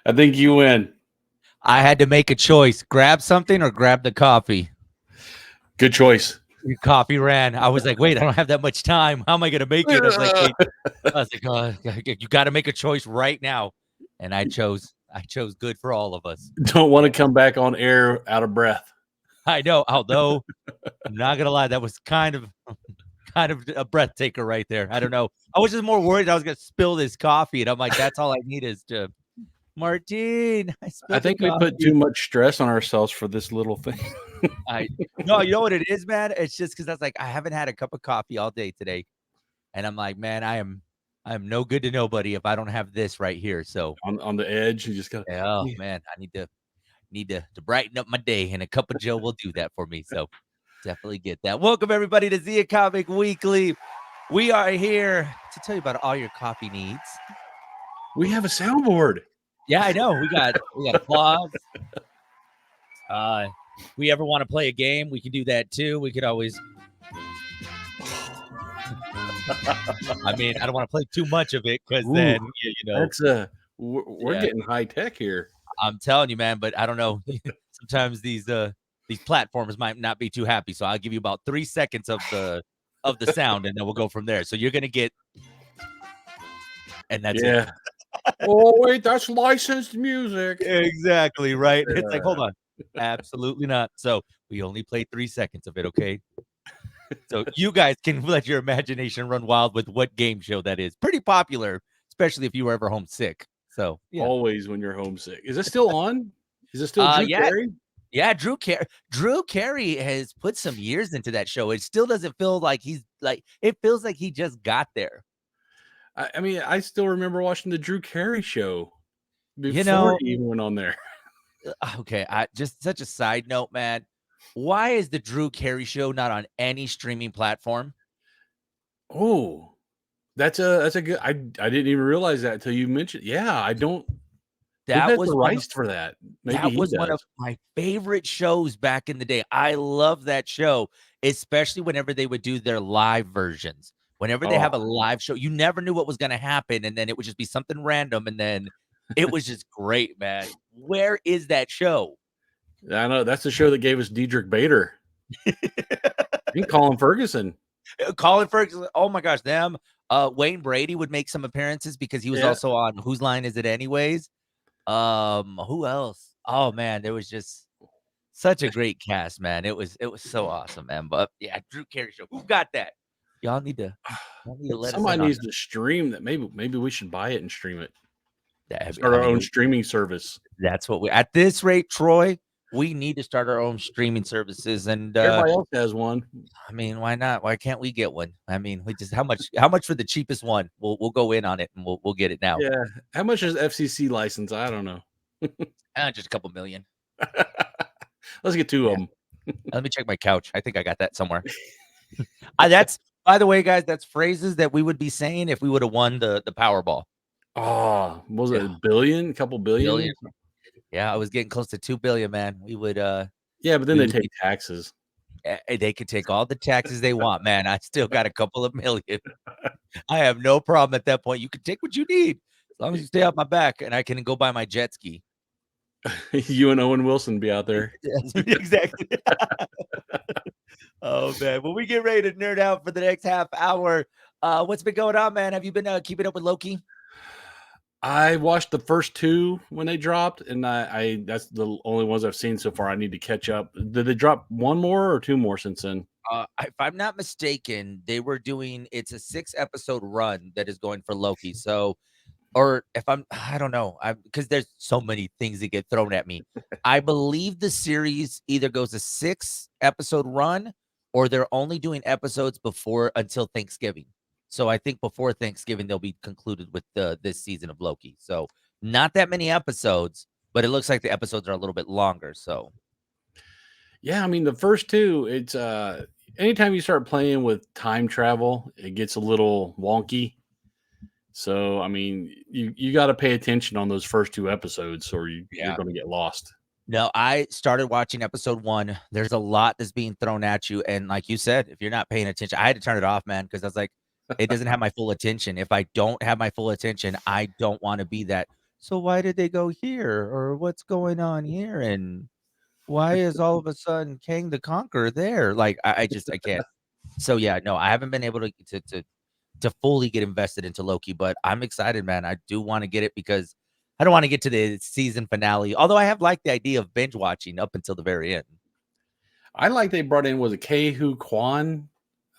I think you win. I had to make a choice: grab something or grab the coffee. Good choice. Your coffee ran. I was like, wait, I don't have that much time. How am I gonna make it? I was like, wait. I was like, oh, you got to make a choice right now, and I chose. I chose good for all of us. Don't want to come back on air out of breath. I know. Although I'm not gonna lie, that was kind of a breath taker right there. I don't know. I was just more worried I was gonna spill this coffee, and I'm like, that's all I need is to. Martine, I I spilled the think we put coffee. too much stress on ourselves for this little thing. I no, you know what it is, man. It's just because I was like, I haven't had a cup of coffee all day today, and I'm like, man, I am no good to nobody if I don't have this right here. So, on the edge. You just got oh man, I need to brighten up my day, and a cup of Joe will do that for me. So, definitely get that. Welcome everybody to Zia Comic Weekly. We are here to tell you about all your coffee needs. we have a soundboard. Yeah, I know. We got applause. We ever want to play a game, we can do that too. We could always. I mean, I don't want to play too much of it because then Ooh, you know. that's we're Yeah, getting high tech here. I'm telling you, man. But I don't know. Sometimes these platforms might not be too happy. So I'll give you about 3 seconds of the sound, and then we'll go from there. So you're gonna get, and that's it. Yeah. Oh wait, that's licensed music. Exactly right. It's like, hold Yeah. on, absolutely not. So we only play 3 seconds of it, okay? So you guys can let your imagination run wild with what game show that is. Pretty popular, especially if you were ever homesick. So yeah. Always when you're homesick. Is it still on? Is it still Drew Yeah, Carey? yeah. Drew Carey has put some years into that show. It still doesn't feel like he's like. It feels like he just got there. I mean, I still remember watching the Drew Carey show You before know. he even went on there. Okay. I just such a side note, man. Why is the Drew Carey show not on any streaming platform? Oh, that's a good. I didn't even realize that until you mentioned. Yeah, I don't. Who That has the was one of rights for that? Maybe That he was one of does. my favorite shows back in the day. I love that show, especially whenever they would do their live versions. Whenever they Oh, have a live show, you never knew what was gonna happen, and then it would just be something random, and then it was just great, man. Where is that show? I know that's the show that gave us Diedrich Bader and Colin Ferguson. Colin Ferguson, oh my gosh, them. Wayne Brady would make some appearances because he was Yeah, also on Whose Line Is It Anyways? Who else? Oh man, there was just such a great cast, man. It was so awesome, man. But yeah, Drew Carey show. Who got that? Y'all need to y'all need to let us somebody in on needs to stream that. Maybe we should buy it and stream it. that. Start I our mean, own streaming service. that's what we at this rate, Troy. We need to start our own streaming services, and Everybody else has one. I mean, why not? Why can't we get one? I mean, we just how much for the cheapest one? We'll go in on it and we'll get it now. Yeah. How much is FCC license? I don't know. Just a couple million. Let's get two of Yeah. them. Let me check my couch. I think I got that somewhere. That's by the way, guys. That's phrases that we would be saying if we would have won the Powerball. Oh, was it Yeah, a billion? A couple billion? billion. Yeah, I was getting close to 2 billion, man. Yeah, but then We they would take be. taxes. They could take all the taxes they want, man. I still got a couple of million. I have no problem at that point. You can take what you need as long as you stay off my back, and I can go buy my jet ski. You and Owen Wilson be out there. Exactly. Oh man, when we get ready to nerd out for the next half hour, what's been going on, man? Have you been keeping up with Loki? I watched the first two when they dropped, and I that's the only ones I've seen so far. I need to catch up. Did they drop one more or two more since then? If I'm not mistaken, they were doing it's a 6 episode run that is going for Loki. So, or if I don't know, I because there's so many things that get thrown at me. I believe the series either goes a 6 episode run or they're only doing episodes before until Thanksgiving. So I think before Thanksgiving they'll be concluded with this season of Loki. So not that many episodes, but it looks like the episodes are a little bit longer. So Yeah, I mean the first two. It's anytime you start playing with time travel, it gets a little wonky. So I mean, you got to pay attention on those first two episodes, or you're yeah. going to get lost. No, I started watching episode 1. There's a lot that's being thrown at you, and like you said, if you're not paying attention, I had to turn it off, man, because I was like, It doesn't have my full attention. If I don't have my full attention, I don't wanna be that, "So why did they go here?" Or "What's going on here?" And "Why is all of a sudden Kang the Conqueror there?" Like, I just I can't. So, yeah, no, I haven't been able to fully get invested into Loki, but I'm excited, man. I do wanna get it because I don't wanna get to the season finale, although I have liked the idea of binge watching up until the very end. I like they brought in was a Kehu Kwan,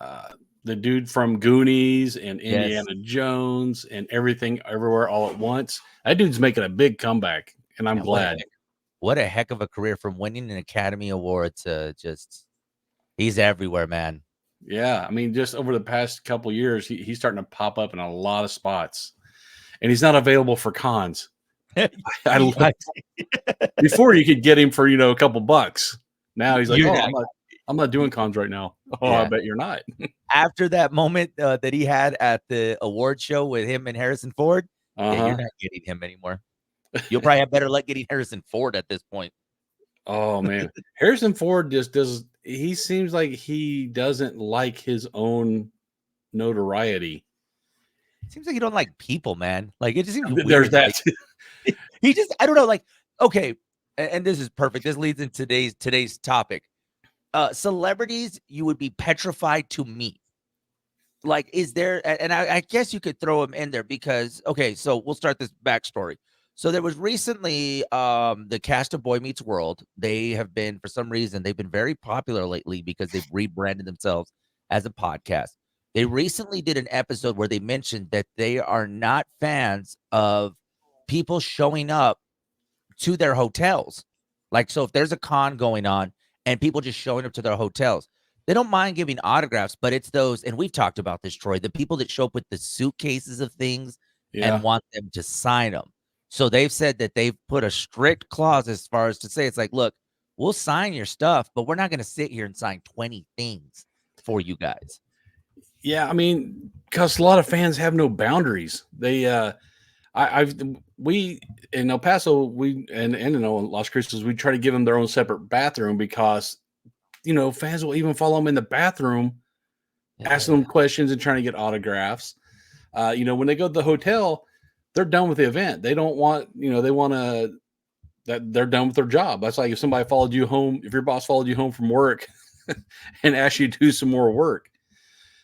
uh, the dude from Goonies and Yes. Indiana Jones and Everything Everywhere All at Once. That dude's making a big comeback, and I'm Yeah, glad. what a heck of a career from winning an Academy Award to just he's everywhere, man. Yeah, I mean, just over the past couple years, he's starting to pop up in a lot of spots, and he's not available for cons. I He look before you could get him for a couple bucks. Now he's like, you're oh, not I'm not doing cons right now. Oh, I yeah. bet you're not. After that moment, that he had at the award show with him and Harrison Ford, yeah, you're Uh not getting him anymore. You'll probably have better luck getting Harrison Ford at this point. Oh man, Harrison Ford just does. He seems like he doesn't like his own notoriety. Seems like you don't like people, man. Like, it just seems There's weird, that. like, he just I don't know, like, okay, and this is perfect. This leads into today's topic. Celebrities you would be petrified to meet. Like, is there and I guess you could throw him in there because okay, so we'll start this backstory. So there was recently the cast of Boy Meets World. They have been for some reason they've been very popular lately because they've rebranded themselves as a podcast. They recently did an episode where they mentioned that they are not fans of people showing up to their hotels. Like, so if there's a con going on and people just showing up to their hotels, they don't mind giving autographs, but it's those, and we've talked about this, Troy, the people that show up with the suitcases of things and Yeah, want them to sign them. So they've said that they've put a strict clause as far as to say, it's like, look, we'll sign your stuff, but we're not going to sit here and sign 20 things for you guys. yeah. I mean, because a lot of fans have no boundaries. I've we in El Paso, and in Las Cruces, we try to give them their own separate bathroom because fans will even follow them in the bathroom, asking Yeah. them questions and trying to get autographs. When they go to the hotel, they're done with the event. They don't want, they want to that they're done with their job. That's like if somebody followed you home, if your boss followed you home from work and asked you to do some more work,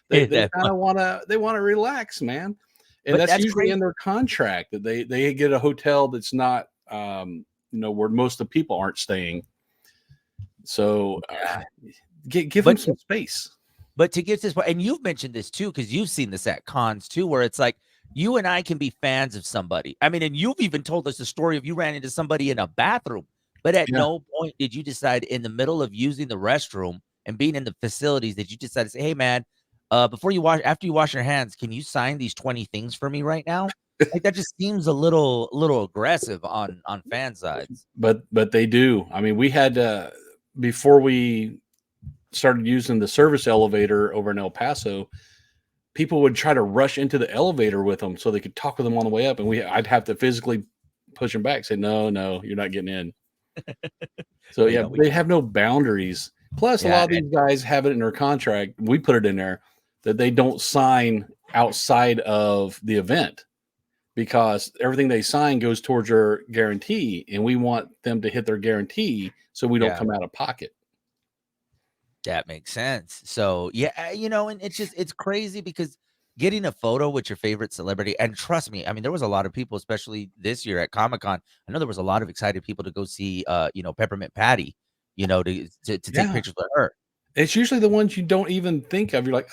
they That kind of want to relax, man. And but that's that's usually in crazy. their contract that they get a hotel that's not where most of the people aren't staying. So Yeah. give them But some space. But to get to this point, and you've mentioned this too, because you've seen this at cons too, where it's like you and I can be fans of somebody. I mean, and you've even told us the story of you ran into somebody in a bathroom, but at Yeah. no point did you decide in the middle of using the restroom and being in the facilities that you decided to say, "Hey, man, before you wash, after you wash your hands, can you sign these 20 things for me right now?" Like that just seems a little aggressive on fan sides. But they do. I mean, we had before we started using the service elevator over in El Paso, people would try to rush into the elevator with them so they could talk with them on the way up, and I'd have to physically push them back, say, "No, no, you're not getting in." So Well, you yeah, know, we they have no boundaries. Plus, a yeah, lot of these guys have it in their contract. We put it in there that they don't sign outside of the event because everything they sign goes towards their guarantee, and we want them to hit their guarantee so we don't yeah. come out of pocket. That makes sense. So, yeah, and it's crazy because getting a photo with your favorite celebrity, and trust me, I mean, there was a lot of people, especially this year at Comic-Con. I know there was a lot of excited people to go see Peppermint Patty, to take Yeah. pictures with her. It's usually the ones you don't even think of. You're like,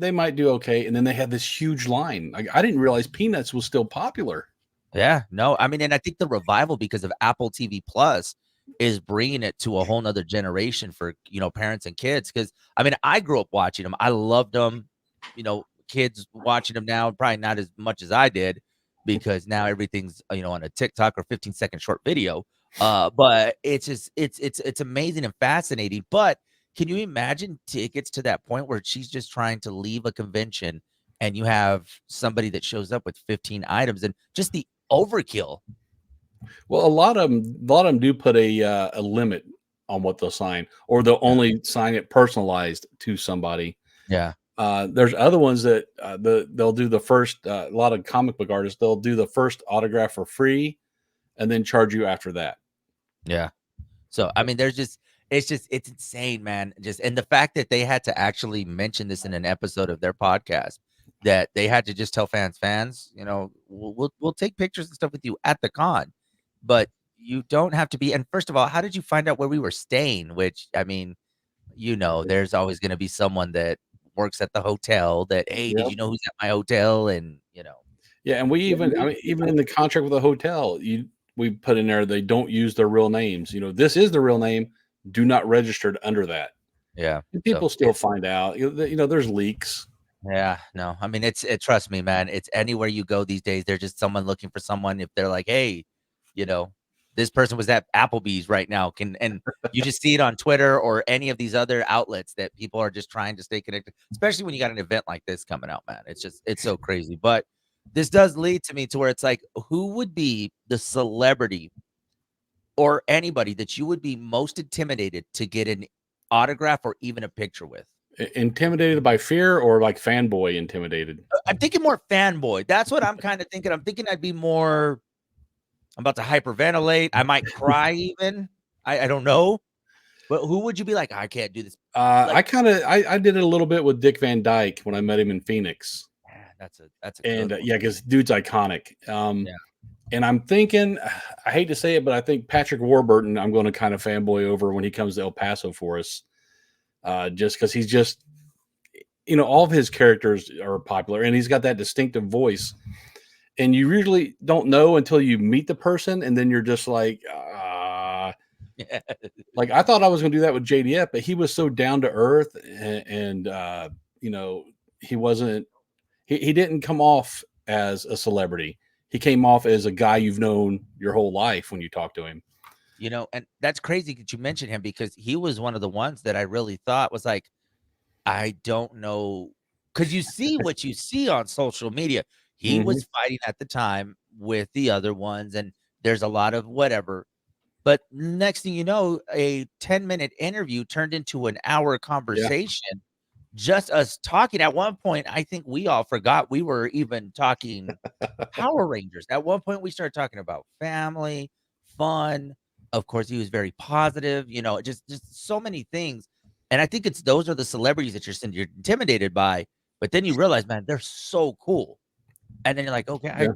they might do okay. And then they have this huge line. Like, I didn't realize Peanuts was still popular. Yeah, no, I mean, and I think the revival because of Apple TV Plus is bringing it to a whole nother generation for, parents and kids. Because I mean, I grew up watching them. I loved them. Kids watching them now, probably not as much as I did because now everything's, on a TikTok or 15-second short video. But it's just it's amazing and fascinating. But can you imagine it gets to that point where she's just trying to leave a convention and you have somebody that shows up with 15 items and just the overkill. Well, a lot of them do put a limit on what they'll sign, or they'll Yeah. only sign it personalized to somebody. Yeah. There's other ones that they'll do the first. A lot of comic book artists, they'll do the first autograph for free, and then charge you after that. Yeah. So, I mean, it's insane, man. Just and the fact that they had to actually mention this in an episode of their podcast, that they had to just tell fans, we'll take pictures and stuff with you at the con, but you don't have to be. And first of all, how did you find out where we were staying? Which, I mean, there's always going to be someone that works at the hotel that, hey, did Yep. you know who's at my hotel? And Yeah, and I mean, even in the contract with the hotel, we put in there they don't use their real names. This is the real name. Do not register it under that. yeah. And So people still find out. There's leaks. yeah, no, I mean, trust me, man, it's anywhere you go these days, there's just someone looking for someone. If they're like, hey, you know, this person was at Applebee's right now, and you just see it on Twitter or any of these other outlets that people are just trying to stay connected, especially when you got an event like this coming out, man. It's so crazy. But this does lead to me to where it's like, who would be the celebrity or anybody that you would be most intimidated to get an autograph or even a picture with? Intimidated by fear or like fanboy intimidated? I'm thinking more fanboy. That's what I'm kind of thinking. I'm thinking I'd be more. I'm about to hyperventilate. I might cry even. I don't know. But who would you be like? I can't do this. Like, I did it a little bit with Dick Van Dyke when I met him in Phoenix, that's a and good one. yeah, because dude's iconic. Yeah. And I'm thinking, I hate to say it, but I think Patrick Warburton, I'm going to kind of fanboy over when he comes to El Paso for us, just because he's just, all of his characters are popular, and he's got that distinctive voice. And you usually don't know until you meet the person, and then you're just like, like I thought I was going to do that with JDF, but he was so down to earth, and he wasn't. He didn't come off as a celebrity. He came off as a guy you've known your whole life when you talk to him. And that's crazy that you mentioned him because he was one of the ones that I really thought was like, I don't know, because you see what you see on social media. He Mm-hmm. was fighting at the time with the other ones, and there's a lot of whatever. But next thing you know, a 10-minute interview turned into an hour Yeah. conversation. Just us talking. At one point, I think we all forgot we were even talking Power Rangers. At one point, we started talking about family, fun. Of course, he was very positive, just so many things. And I think it's those are the celebrities that you're intimidated by, but then you realize, man, they're so cool. And then you're like, okay, I Yeah.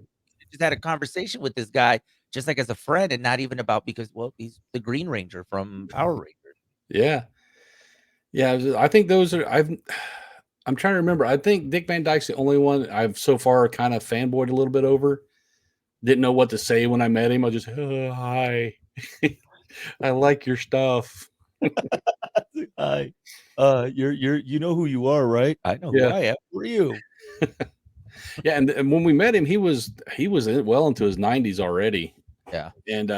just had a conversation with this guy just like as a friend and not even about because, well, he's the Green Ranger from Power Rangers. Yeah. Yeah. I think those are. I'm trying to remember. I think Dick Van Dyke's the only one I've so far kind of fanboyed a little bit over. Didn't know what to say when I met him. I just, oh, hi, I like your stuff. Hi. You know who you are, right? I know who Yeah. I am. Who are you? Yeah. And when we met him, he was well into his 90s already. Yeah. And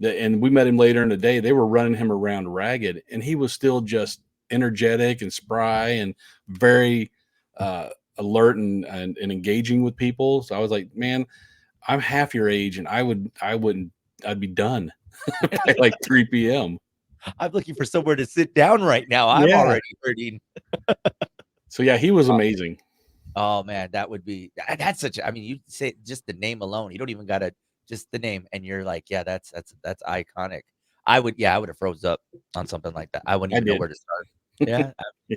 and we met him later in the day. They were running him around ragged, and he was still just energetic and spry and very alert and engaging with people. So I was like, man, I'm half your age, and I'd be done by like 3 p.m. I'm looking for somewhere to sit down right now. I'm Yeah. already hurting. So yeah, he was amazing. Oh man, that would be that's such a, I mean, you say just the name alone. You don't even gotta just the name, and you're like, yeah, that's iconic. I would have froze up on something like that. I wouldn't I even know did. where to start. Yeah.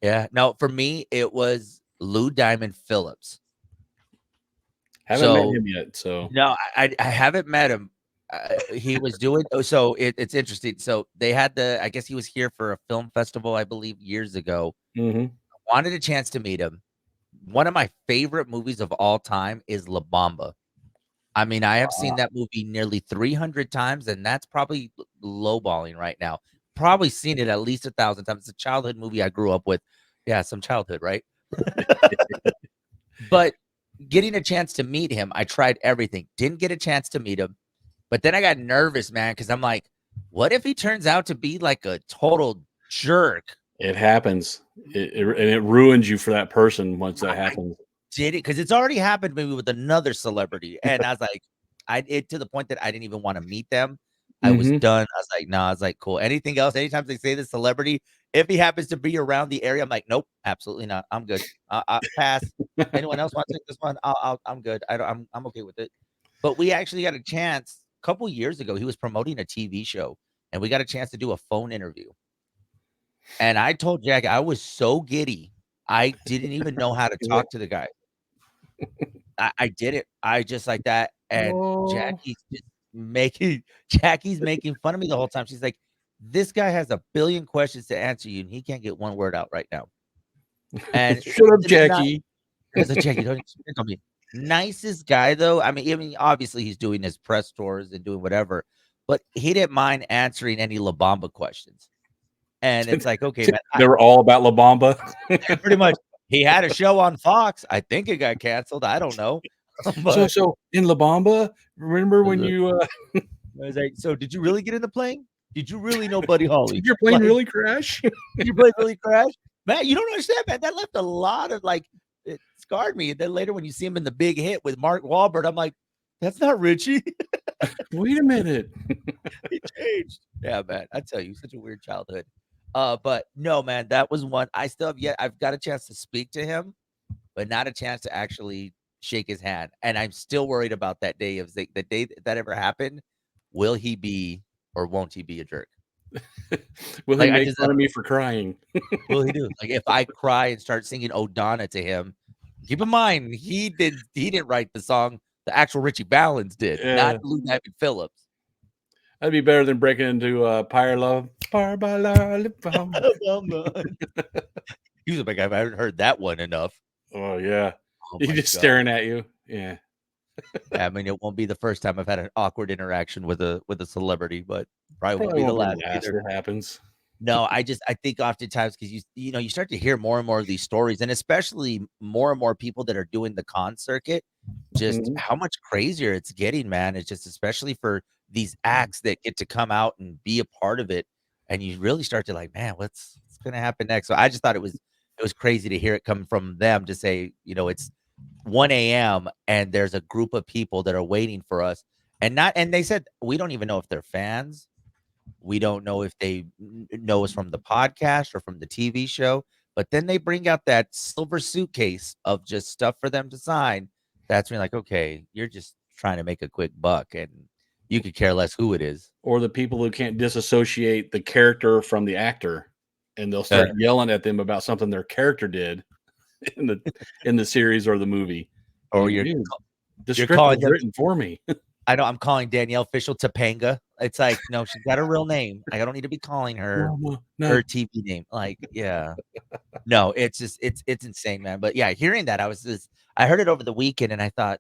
Yeah. No, for me, it was Lou Diamond Phillips. Haven't met So him yet. So no, I haven't met him. He was doing so it's interesting. So they had I guess he was here for a film festival, I believe, years ago. hmm Wanted a chance to meet him. One of my favorite movies of all time is La Bamba. I mean, I have seen that movie nearly 300 times, and that's probably lowballing right now. Probably seen it at least 1,000 times. It's a childhood movie I grew up with. Yeah, some childhood, right? But getting a chance to meet him, I tried everything. Didn't get a chance to meet him. But then I got nervous, man, because I'm like, what if he turns out to be like a total jerk? it happens, and it ruins you for that person once that happens. Did it because it's already happened maybe with another celebrity, and I was like, to the point that I didn't even want to meet them. I was Mhm. done. I was like, "Nah," I was like, "Cool." Anything else, anytime they say this celebrity, if he happens to be around the area, I'm like, "Nope, absolutely not. I'm good. I pass. Anyone else want to take this one? I'm good. I'm okay with it." But we actually got a chance a couple years ago. He was promoting a TV show, and we got a chance to do a phone interview. And I told Jack I was so giddy, I didn't even know how to He's like, talk to the guy. I did it. I just like that, and "Oh." Jackie's just making Jackie's making fun of me the whole time. She's like, "This guy has a billion questions to answer you, and he can't get one word out right now." And "Shut up, to the ni Jackie." I was like, "Jackie, don't pick on me." Nicest guy, though. I mean, obviously, he's doing his press tours and doing whatever, but he didn't mind answering any La Bamba questions. And it's like, "Okay, man." They were all about La Bamba. Pretty much. He had a show on Fox. I think it got canceled. I don't know. So But so in La Bamba, remember I was when like you, I was like, "So did you really get in the plane? Did you really know Buddy Holly? did your plane Like, really crash? did your plane really crash?" Man, you don't understand, man. That left a lot of, like, it scarred me. And then later when you see him in the big hit with Mark Wahlberg, I'm like, "That's not Richie." Wait a minute. He changed. Yeah, man. I tell you, such a weird childhood. But no, man, that was one I still have yet I've got a chance to speak to him, but not a chance to actually shake his hand. And I'm still worried about that day of the day that ever happened. Will he be or won't he be a jerk? Will he Like, I make just I fun of don't know. me for crying? Will he do? Like, if I cry and start singing O'Donna to him, keep in mind, he didn't write the song, the actual Richie Valens did, not Yeah, Lou Diamond Phillips. that'd be better than breaking into, Pyre Love. Par ba la li bum. He was like, I haven't heard that one enough. Oh, yeah. Oh He's my just god. staring at you. Yeah. Yeah, I mean, it won't be the first time I've had an awkward interaction with a celebrity, but probably won't Probably be the won't be the last last, either. it happens. No, I think oftentimes because you start to hear more and more of these stories, and especially more and more people that are doing the con circuit, just Mhm. how much crazier it's getting, man. It's just especially for these acts that get to come out and be a part of it, and you really start to like, man, what's gonna happen next? So I just thought it was crazy to hear it come from them to say, it's 1 AM and there's a group of people that are waiting for us, and they said we don't even know if they're fans, we don't know if they know us from the podcast or from the TV show, but then they bring out that silver suitcase of just stuff for them to sign. That's when you're like, okay, you're just trying to make a quick buck, and you could care less who it is. Or the people who can't disassociate the character from the actor, and they'll Uh, start yelling at them about something their character did in the series or the movie. I'm or like, you're "Dude, the you're script calling was them. written for me." I know I'm calling Danielle Fishel Topanga. It's like, no, she's got a real name. Like, I don't need to be calling her "Mama, her no." TV name. Like, yeah. No, it's just it's insane, man. But yeah, hearing that, I heard it over the weekend and I thought,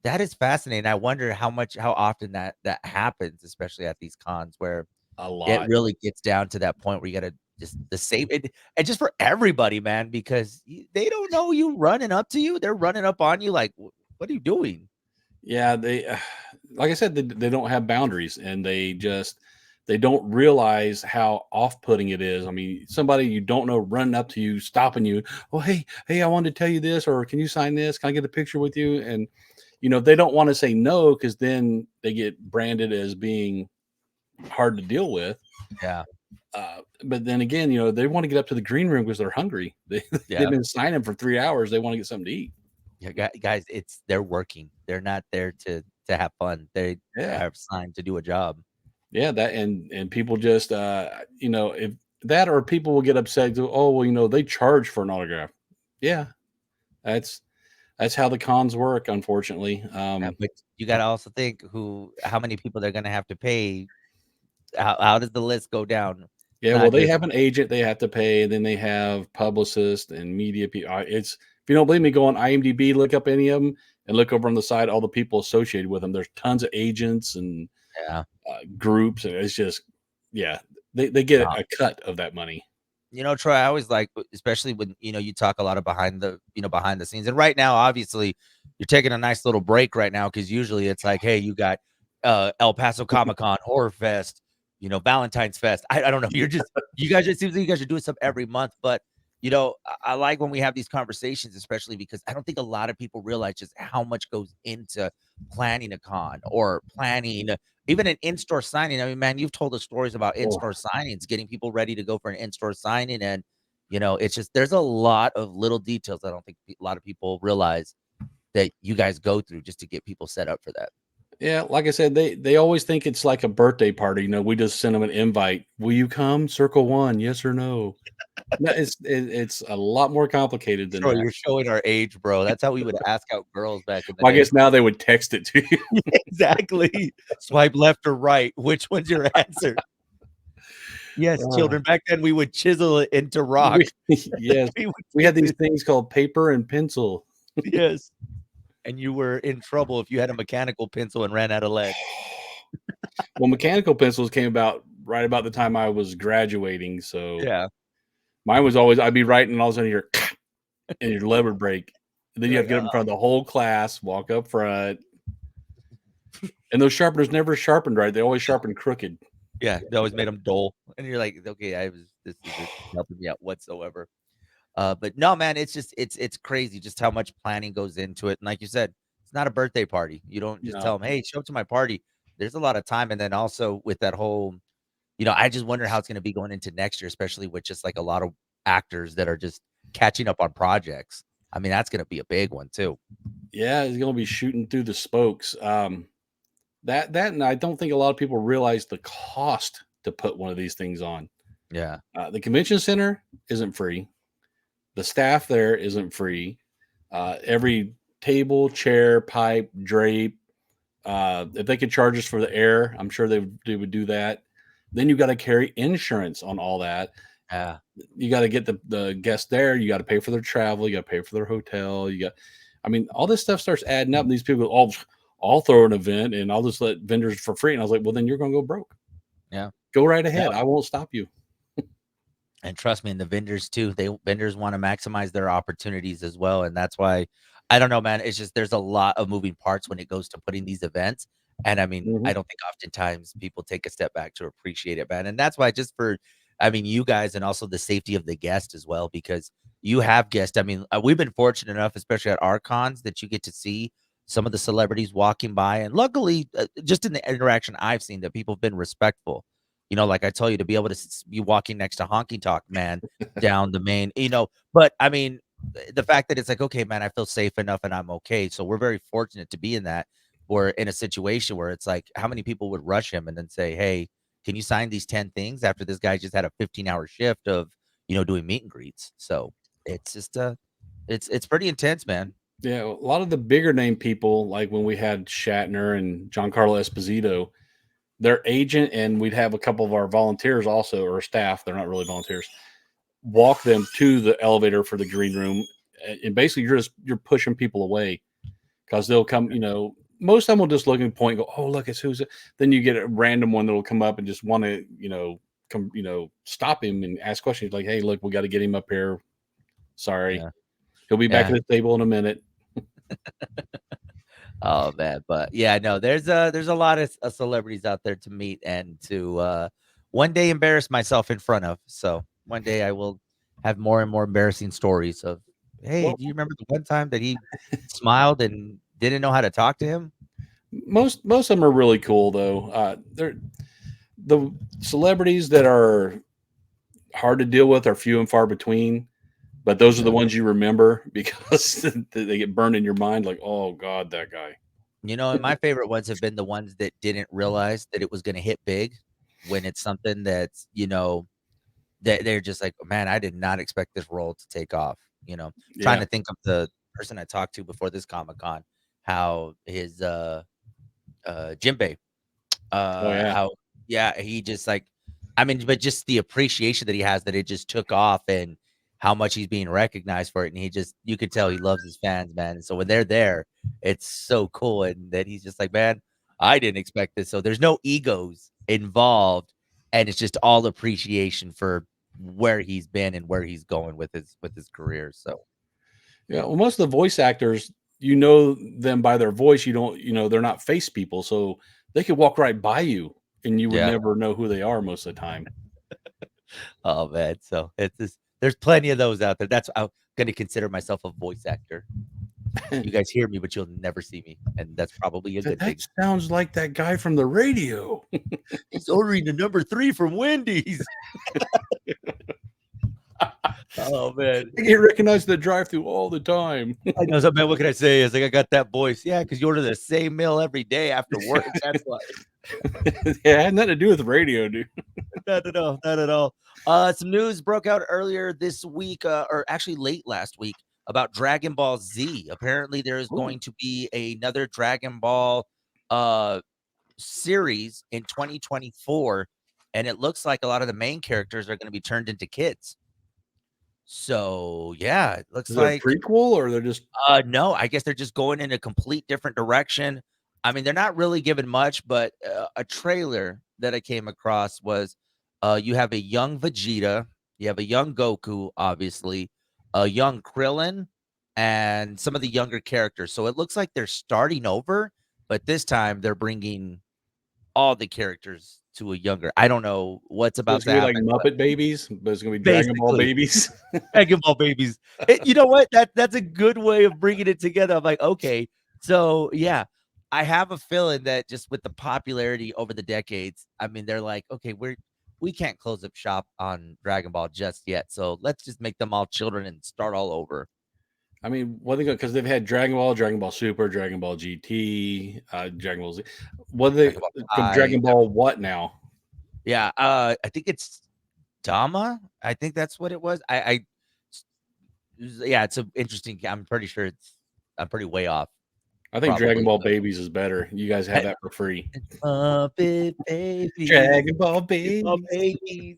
that is fascinating. I wonder how often that happens, especially at these cons where A it lot. really gets down to that point where you gotta just the same it and just for everybody, man, because they don't know you running up to you. They're running up on you like, What are you doing?" Yeah, they like I said, they don't have boundaries, and they don't realize how off-putting it is. I mean, somebody you don't know running up to you, stopping you. "Oh, hey, I wanted to tell you this, or can you sign this? Can I get a picture with you?" And they don't want to say no because then they get branded as being hard to deal with. Yeah, But then again, they want to get up to the green room because they're hungry. They've yeah. been signing for 3 hours. They want to get something to eat. Yeah, guys, they're working. They're not there to have fun. They Yeah. are signed to do a job. Yeah, that and people just if that or people will get upset, go, oh well, they charge for an autograph. Yeah, that's that's how the cons work, unfortunately. But you gotta also think how many people they're gonna have to pay. How does the list go down? It's Yeah, well, not they just have an agent they have to pay, then they have publicists and media people. It's if you don't believe me, go on IMDb, look up any of them, and look over on the side all the people associated with them. There's tons of agents and yeah. groups, and it's just yeah, they get a cut of that money. Troy, I always like, especially when you talk a lot of behind the scenes. And right now, obviously, you're taking a nice little break right now because usually it's like, hey, you got El Paso Comic Con, Horror Fest, Valentine's Fest. I don't know. You guys, it seems like you guys are doing stuff every month. But I like when we have these conversations, especially because I don't think a lot of people realize just how much goes into planning a con or planning even an in-store signing. I mean, man, you've told us stories about Oh, in-store signings, getting people ready to go for an in-store signing. And, it's just there's a lot of little details I don't think a lot of people realize that you guys go through just to get people set up for that. yeah. Like I said, they always think it's like a birthday party. We just send them an invite. Will you come? Circle one, yes or no. No, it's a lot more complicated than Bro, that. you're showing our age, bro. That's how we would ask out girls back in the Well, I day. guess now they would text it to you. Yeah, exactly. Swipe left or right. Which one's your answer? Yes, Uh, children. Back then, we would chisel it into we, rock. yes, We would we take had these this. things called paper and pencil. Yes. And you were in trouble if you had a mechanical pencil and ran out of lead. Well, mechanical pencils came about right about the time I was graduating. So Yeah. mine was always I'd be writing and all of a sudden you're and your lead would break. And then You're you have like, to get up in front of the whole class, walk up front. And those sharpeners never sharpened right. They always sharpened crooked. yeah, they always made them dull. And you're like, okay, this isn't helping me out whatsoever. But no, man, it's just it's crazy just how much planning goes into it. And like you said, it's not a birthday party. You don't just tell No. them, hey, show up to my party. There's a lot of time. And then also with that whole, I just wonder how it's gonna be going into next year, especially with just like a lot of actors that are just catching up on projects. I mean, that's gonna be a big one too. Yeah, it's gonna be shooting through the spokes. That and I don't think a lot of people realize the cost to put one of these things on. Yeah. The convention center isn't free. The staff there isn't free. Every table, chair, pipe, drape. If they could charge us for the air, I'm sure they would do that. Then you got to carry insurance on all that. Yeah. You got to get the guests there. You got to pay for their travel. You got to pay for their hotel. I mean, all this stuff starts adding up. And these people, I'll throw an event and I'll just let vendors for free. And I was like, well, then you're going to go broke. Yeah. Go right No, ahead. I won't stop you. and trust me, and the vendors too, vendors wanna maximize their opportunities as well, and that's why I don't know, man, it's just there's a lot of moving parts when it goes to putting these events, and I mean, Hmm. I don't think oftentimes people take a step back to appreciate it, man, and that's why just for I mean, you guys and also the safety of the guest as well, because you have guests, I mean, we've been fortunate enough, especially at our cons, that you get to see some of the celebrities walking by, and luckily, just in the interaction I've seen, that people have been respectful. Like I tell you, to be able to be walking next to Honky Tonk Man down the main, but I mean, the fact that it's like, okay, man, I feel safe enough and I'm okay. So we're very fortunate to be in that. We're in a situation where it's like, how many people would rush him and then say, hey, can you sign these 10 things after this guy just had a 15-hour shift of, doing meet and greets? So it's just, it's pretty intense, man. Yeah, a lot of the bigger name people, like when we had Shatner and Giancarlo Esposito, their agent, and we'd have a couple of our volunteers also, or staff, they're not really volunteers, walk them to the elevator for the green room. And basically, you're pushing people away because they'll come, most of them will just look and point and go, oh, look, it's who's it. Then you get a random one that'll come up and just want to, come, stop him and ask questions like, hey, look, we got to get him up here. Sorry. Yeah. He'll be back at Yeah. the table in a minute. Oh man, but yeah, no, there's a lot of celebrities out there to meet and to one day embarrass myself in front of. So one day I will have more and more embarrassing stories of, hey, Well, do you remember the one time that he smiled and didn't know how to talk to him? most of them are really cool though. They're the celebrities that are hard to deal with are few and far between. But those are the Yeah. ones you remember because they get burned in your mind. Like, oh God, that guy. And my favorite ones have been the ones that didn't realize that it was going to hit big when it's something that's, that they're just like, man, I did not expect this role to take off. Trying Yeah. to think of the person I talked to before this Comic Con, how his Jinbei, Oh yeah. how yeah, he just like, I mean, but just the appreciation that he has that it just took off and how much he's being recognized for it. And you could tell he loves his fans, man. And so when they're there, it's so cool. And that he's just like, man, I didn't expect this. So there's no egos involved. And it's just all appreciation for where he's been and where he's going with his career. So Yeah. Well, most of the voice actors, you know them by their voice. You don't, they're not face people. So they could walk right by you and you would yeah. never know who they are most of the time. Oh man. So it's just There's plenty of those out there. That's I'm gonna consider myself a voice actor. You guys hear me, but you'll never see me, and that's probably a good That thing. sounds like that guy from the radio. He's ordering the number 3 from Wendy's. Oh, man. I get recognized at the drive-through all the time. I know, so, man, what can I say? It's like, I got that voice. Yeah, because you order the same meal every day after work, that's why. Yeah, it had nothing to do with radio, dude. Not at all, not at all. Some news broke out earlier this week, or actually late last week, about Dragon Ball Z. Apparently, there is Ooh. going to be another Dragon Ball, uh, series in 2024, and it looks like a lot of the main characters are gonna be turned into kids. So, yeah, it looks Is it a like prequel or they're just no, I guess they're just going in a complete different direction. I mean, they're not really giving much, but, a trailer that I came across was, you have a young Vegeta, you have a young Goku, obviously, a young Krillin, and some of the younger characters. So it looks like they're starting over, but this time they're bringing all the characters to a younger. I don't know what's so about it's to gonna be like happen, but Muppet Babies, but it's gonna be Dragon Ball basically Babies? Dragon Ball babies. You know what? That's a good way of bringing it together. I'm like, okay, so yeah, I have a feeling that just with the popularity over the decades, I mean, they're like, okay, we can't close up shop on Dragon Ball just yet, so let's just make them all children and start all over. I mean, what they go because they've had Dragon Ball Super, Dragon Ball GT, Dragon Ball Z. What they Dragon Ball Kai, Dragon Ball what now? yeah, I think it's Dama. I think that's what it was. Yeah, it's a interesting. I'm pretty sure it's. I'm pretty way off, I think Dragon probably. Ball Babies is better. You guys have that for free. Muppet babies, Dragon Ball oh, Babies. babies.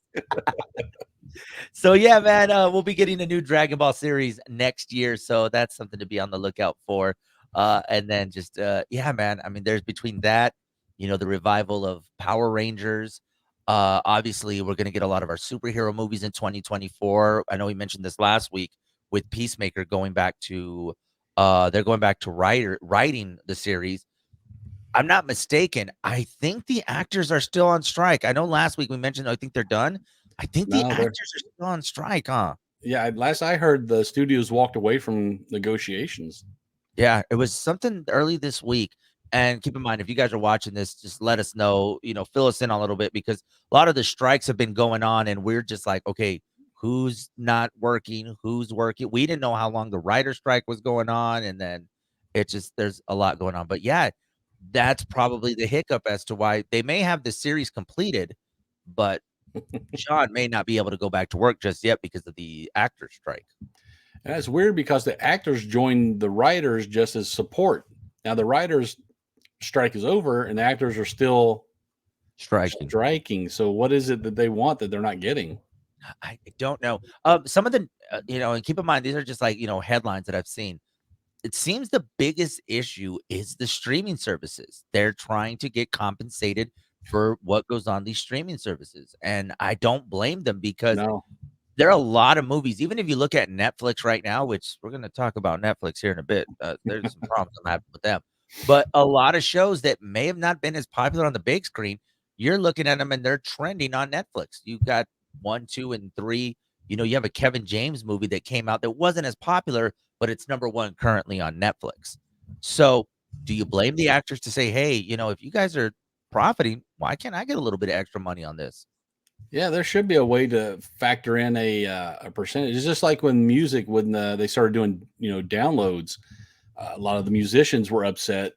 So yeah, man, we'll be getting a new Dragon Ball series next year, so that's something to be on the lookout for. And then just yeah, man. I mean, there's between that, the revival of Power Rangers. Obviously, we're gonna get a lot of our superhero movies in 2024. I know we mentioned this last week with Peacemaker going back to they're going back to writing the series. I'm not mistaken. I think the actors are still on strike. I know last week we mentioned I think they're done. I think the No, they're actors are still on strike, huh? yeah. Last I heard, the studios walked away from negotiations. Yeah, it was something early this week. And keep in mind, if you guys are watching this, just let us know, fill us in a little bit because a lot of the strikes have been going on, and we're just like, okay, who's not working? Who's working? We didn't know how long the writer strike was going on, and then it just there's a lot going on. But yeah, that's probably the hiccup as to why they may have the series completed, but Sean may not be able to go back to work just yet because of the actor strike. And it's weird because the actors joined the writers just as support. Now the writers strike is over and the actors are still Striking. striking. So what is it that they want that they're not getting? I don't know. Some of the, and keep in mind, these are just like, headlines that I've seen. It seems the biggest issue is the streaming services. They're trying to get compensated for what goes on these streaming services. And I don't blame them because No. there are a lot of movies. Even if you look at Netflix right now, which we're going to talk about Netflix here in a bit, there's some problems I'm having with them. But a lot of shows that may have not been as popular on the big screen, you're looking at them and they're trending on Netflix. You've got 1, 2, and 3. You have a Kevin James movie that came out that wasn't as popular, but it's number 1 currently on Netflix. So, do you blame the actors to say, "Hey, if you guys are profiting, why can't I get a little bit of extra money on this?" Yeah, there should be a way to factor in a percentage. It's just like when music, when they started doing downloads, a lot of the musicians were upset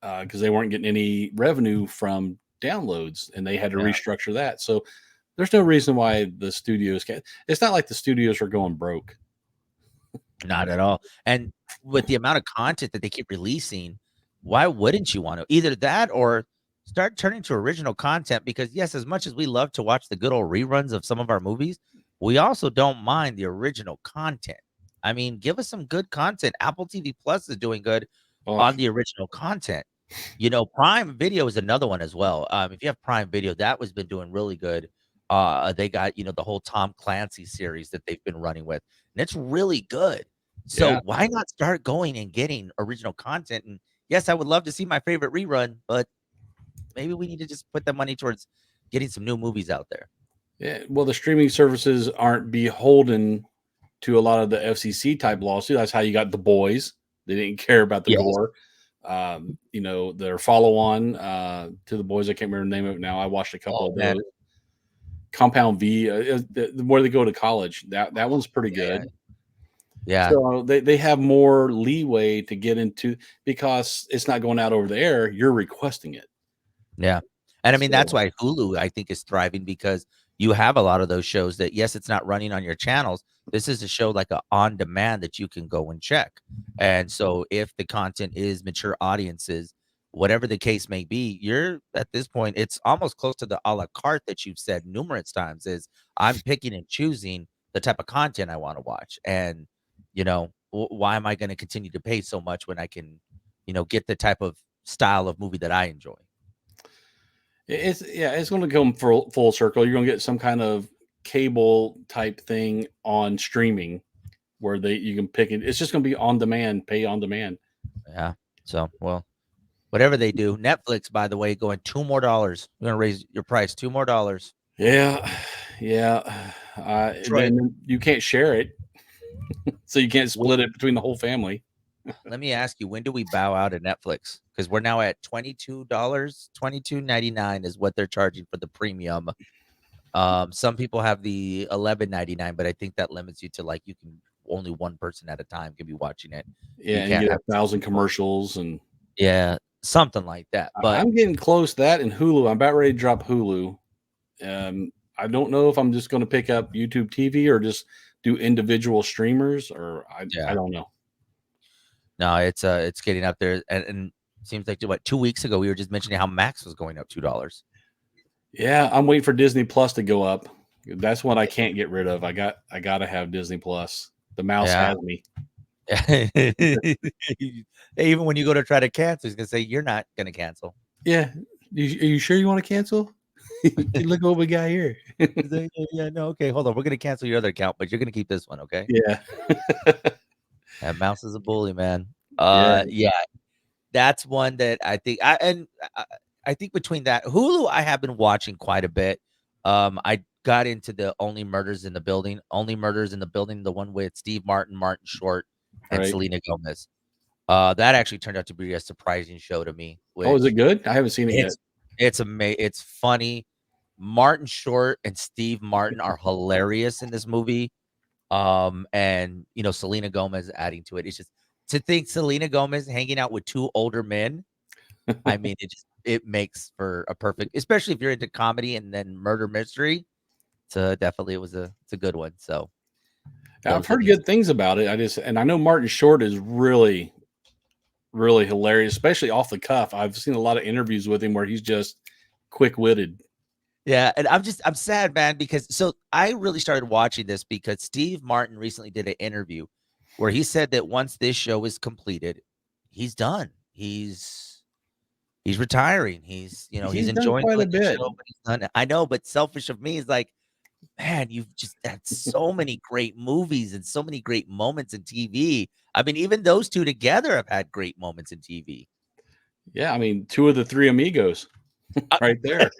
because they weren't getting any revenue from downloads, and they had to Yeah. restructure that. So there's no reason why the studios can't. It's not like the studios are going broke. Not at all. And with the amount of content that they keep releasing, why wouldn't you want to? Either that or start turning to original content because yes, as much as we love to watch the good old reruns of some of our movies, we also don't mind the original content. I mean, give us some good content. Apple TV Plus is doing good Oh, on the original content. Prime Video is another one as well. If you have Prime Video, that was been doing really good. They got, the whole Tom Clancy series that they've been running with, and it's really good. So yeah. why not start going and getting original content? And yes, I would love to see my favorite rerun, but maybe we need to just put the money towards getting some new movies out there. Yeah. Well, the streaming services aren't beholden to a lot of the FCC type lawsuit. That's how you got The Boys. They didn't care about the Yes. gore. Their follow on to The Boys. I can't remember the name of it now. I watched a couple Oh of man. those. Compound V, where they go to college. That one's pretty Yeah. good. Yeah. So they have more leeway to get into because it's not going out over the air. You're requesting it. Yeah. And I mean, that's So why Hulu, I think, is thriving because you have a lot of those shows that, yes, it's not running on your channels. This is a show like a on demand that you can go and check. And so if the content is mature audiences, whatever the case may be, you're at this point, it's almost close to the a la carte that you've said numerous times is I'm picking and choosing the type of content I want to watch. And, why am I going to continue to pay so much when I can, get the type of style of movie that I enjoy? it's going to come full circle. You're going to get some kind of cable type thing on streaming where you can pick it. It's just going to be on demand, pay on demand. Yeah. So, well, whatever they do, Netflix, by the way, going $2 more. We're gonna raise your price $2 more. Yeah, yeah. Troy, Then you can't share it, so you can't wh- split it between the whole family. let me ask you, when do we bow out at Netflix? Because we're now at $22, 22.99 is what they're charging for the premium. Some people have the 11.99, but I think that limits you to like you can only one person at a time can be watching it. Yeah, You and you can't get have 1,000 people. commercials, and Yeah, something like that. But I'm getting close to that. And Hulu, I'm about ready to drop Hulu. I don't know if I'm just going to pick up YouTube TV or just do individual streamers, or I yeah. don't know. No, it's getting up there, and seems like what 2 weeks ago we were just mentioning how Max was going up $2. Yeah, I'm waiting for Disney Plus to go up. That's what I can't get rid of. I gotta have Disney Plus. The mouse Yeah. has me. Even when you go to try to cancel, he's gonna say you're not gonna cancel. Yeah. Are you sure you want to cancel? Look what we got here. He's like, "Yeah, yeah, no, okay, hold on. We're gonna cancel your other account, but you're gonna keep this one, okay?" Yeah. That mouse is a bully, man. Yeah. Yeah, that's one that I think I think between that Hulu, I have been watching quite a bit. I got into the Only Murders in the Building, the one with Steve Martin, Martin Short, and Right. Selena Gomez. That actually turned out to be a surprising show to me, Oh, is it which good? I haven't seen it yet. it's funny. Martin Short and Steve Martin are hilarious in this movie. And Selena Gomez adding to it. It's just to think Selena Gomez hanging out with two older men. I mean, it makes for a perfect, especially if you're into comedy and then murder mystery. So definitely it's a good one. So I've those are heard these. good things about it. I know Martin Short is really, really hilarious, especially off the cuff. I've seen a lot of interviews with him where he's just quick witted. Yeah, and I'm sad, man, because so I really started watching this because Steve Martin recently did an interview where he said that once this show is completed, he's done. He's retiring. He's He's done enjoying quite a doing the bit. show, but he's done it. I know, but selfish of me is like, man, you've just had so many great movies and so many great moments in TV. I mean, even those two together have had great moments in TV. Yeah, I mean, two of the three amigos Uh, right there.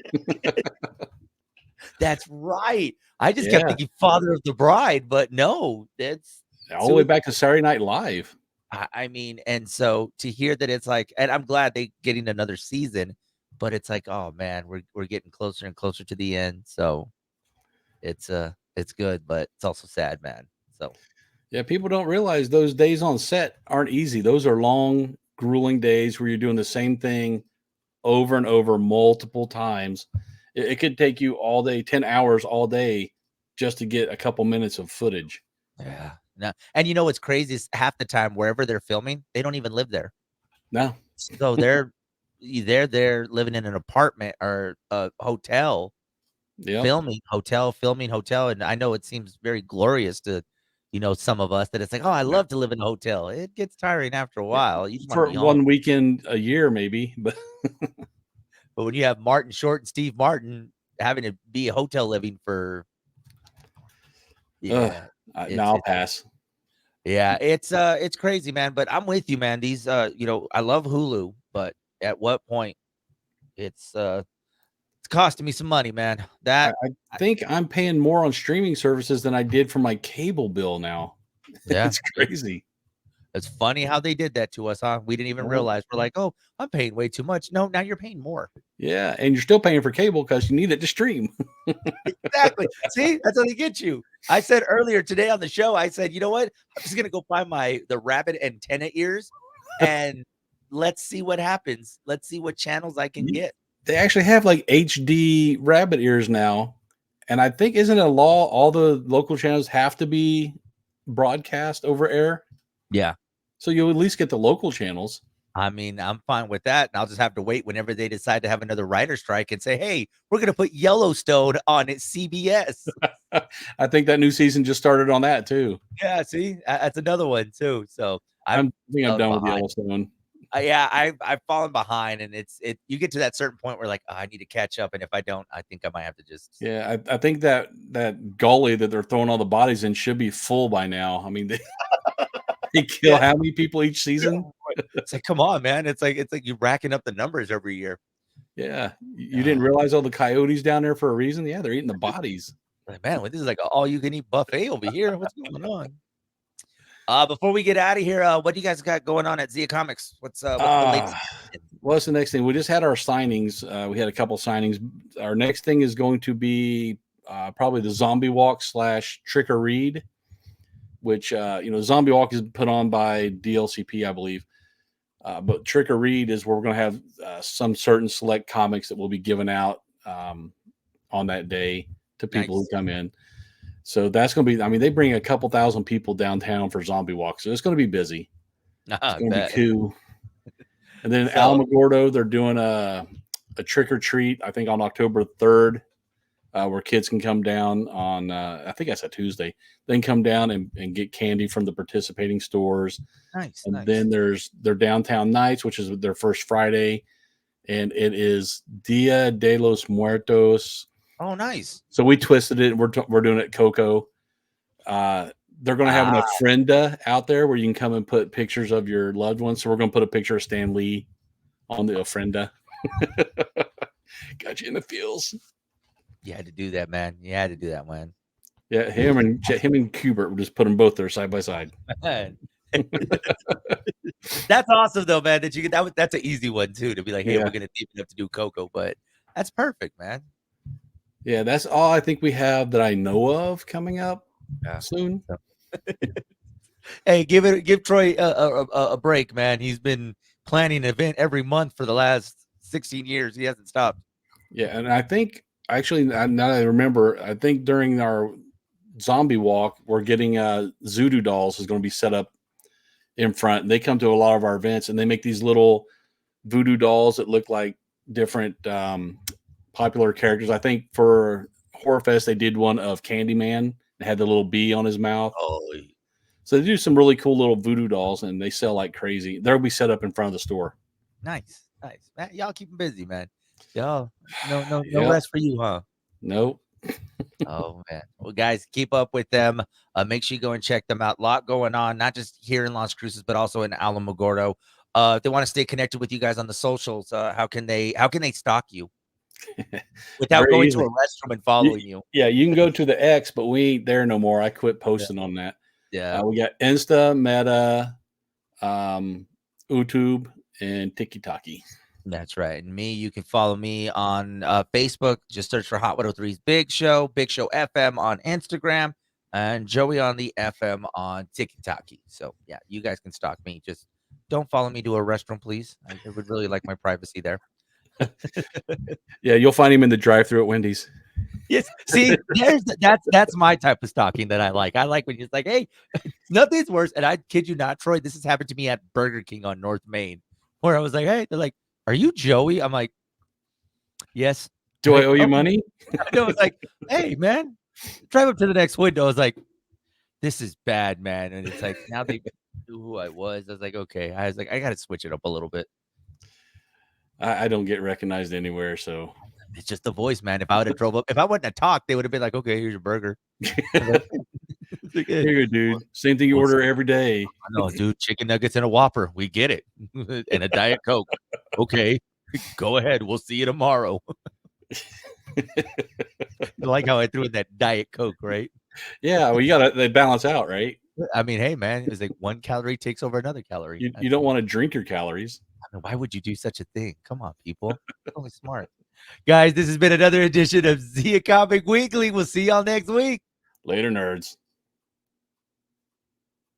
that's right. I just kept Yeah. thinking Father of the Bride, but no, that's All the two way of the back to Saturday Night Live. I mean, and so to hear that it's like, and I'm glad they getting another season, but it's like, oh man, we're getting closer and closer to the end. So it's good, but it's also sad, man. So Yeah, people don't realize those days on set aren't easy. Those are long, grueling days where you're doing the same thing over and over multiple times. It could take you all day, 10 hours all day just to get a couple minutes of footage. yeah. No, and you know what's crazy is half the time wherever they're filming, they don't even live there. No. So they're living in an apartment or a hotel, Yep. filming hotel. And I know it seems very glorious to, some of us that it's like, oh, I Yeah. love to live in a hotel. It gets tiring after a Yeah. while. You just want to For be home. one weekend a year, maybe, but But when you have Martin Short and Steve Martin having to be a hotel living for, uh, yeah, now I'll it's pass. yeah, it's crazy, man. But I'm with you, man. I love Hulu, but at what point it's costing me some money, man. I think I'm paying more on streaming services than I did for my cable bill now. Yeah, It's crazy. it's funny how they did that to us, huh? We didn't even Well, realize. We're like, oh, I'm paying way too much. No, now you're paying more. yeah, and you're still paying for cable because you need it to stream. Exactly. See, that's how they get you. I said earlier today on the show, I said, you know what? I'm just gonna go find the rabbit antenna ears, and let's see what happens. Let's see what channels I can get. They actually have like HD rabbit ears now. And I think, isn't it a law all the local channels have to be broadcast over air? Yeah. So you'll at least get the local channels. I mean, I'm fine with that. And I'll just have to wait whenever they decide to have another writer strike and say, hey, we're going to put Yellowstone on at CBS. I think that new season just started on that too. Yeah, see, that's another one too. So I think I'm done with behind. Yellowstone. Yeah, I've fallen behind, and you get to that certain point where like, oh, I need to catch up, and if I don't, I think I might have to just. Yeah, I think that gully that they're throwing all the bodies in should be full by now. I mean, they kill how many people each season? It's like, come on, man! It's like you're racking up the numbers every year. Yeah, you didn't realize all the coyotes down there for a reason? Yeah, they're eating the bodies. Like, man, this is like an all-you-can-eat buffet over here. What's going on? Before we get out of here, what do you guys got going on at Zia Comics? What's the latest? What's the next thing? We just had our signings. We had a couple signings. Our next thing is going to be probably the Zombie Walk / Trick or Read, which Zombie Walk is put on by DLCP, I believe. But Trick or Read is where we're going to have some certain select comics that will be given out on that day to people who come in. So that's going to be, I mean, they bring a couple thousand people downtown for Zombie Walk. So it's going to be busy. It's going to be cool. And then Alamogordo, they're doing a trick or treat, I think on October 3rd, where kids can come down on, I think that's a Tuesday. They can come down and get candy from the participating stores. Nice. And then there's their downtown nights, which is their first Friday. And it is Dia de los Muertos. Oh, nice. So we twisted it. We're doing it Coco. They're going to have an ofrenda out there where you can come and put pictures of your loved ones. So we're going to put a picture of Stan Lee on the ofrenda. Got you in the feels. You had to do that, man. You had to do that, man. Yeah, him and Kubert, we'll just put them both there side by side. That's awesome, though, man. That you get that's an easy one too. To be like, hey, we're gonna team up to do Coco, but that's perfect, man. Yeah, that's all I think we have that I know of coming up soon. Hey, give Troy a break, man. He's been planning an event every month for the last 16 years. He hasn't stopped. Yeah, and I think actually now that I remember, I think during our Zombie Walk, we're getting Zoodoo dolls is going to be set up in front. And they come to a lot of our events, and they make these little voodoo dolls that look like different popular characters. I think for Horror Fest, they did one of Candyman. It had the little bee on his mouth. Oh, so they do some really cool little voodoo dolls, and they sell like crazy. They'll be set up in front of the store. Nice. Man, y'all keep them busy, man. Y'all, no rest for you, huh? Nope. Oh, man. Well, guys, keep up with them. Make sure you go and check them out. A lot going on, not just here in Las Cruces, but also in Alamogordo. If they want to stay connected with you guys on the socials, how can they stalk you without going to a restroom and following you? Yeah, you can go to the X, but we ain't there no more. I quit posting on that. Yeah. We got Insta, Meta, YouTube, and TikTok. That's right. And me, you can follow me on Facebook. Just search for Hot 103's Big Show FM on Instagram, and Joey on the FM on TikTok. So yeah, you guys can stalk me. Just don't follow me to a restroom, please. I would really like my privacy there. Yeah, you'll find him in the drive-thru at Wendy's. Yes. See, that's my type of stalking that I like. I like when you're like, hey, nothing's worse. And I kid you not, Troy, this has happened to me at Burger King on North Main, where I was like, hey, they're like, are you Joey? I'm like, yes. Do I owe you money? No, it's like, hey, man, drive up to the next window. I was like, this is bad, man. And it's like, now they knew who I was. I was like, okay. I was like, I got to switch it up a little bit. I don't get recognized anywhere, so. It's just the voice, man. If I would have drove up, if I wouldn't have talked, they would have been like, okay, here's your burger. Here you go, dude. Same thing you order every day. I know, dude. Chicken nuggets and a Whopper. We get it. And a Diet Coke. Okay. Go ahead. We'll see you tomorrow. Like how I threw in that Diet Coke, right? Yeah, well, they balance out, right? I mean, hey, man, it's like 1 calorie takes over another calorie. You don't want to drink your calories. I mean, why would you do such a thing? Come on, people. It's only smart. Guys, this has been another edition of Zia Comic Weekly. We'll see y'all next week. Later, nerds.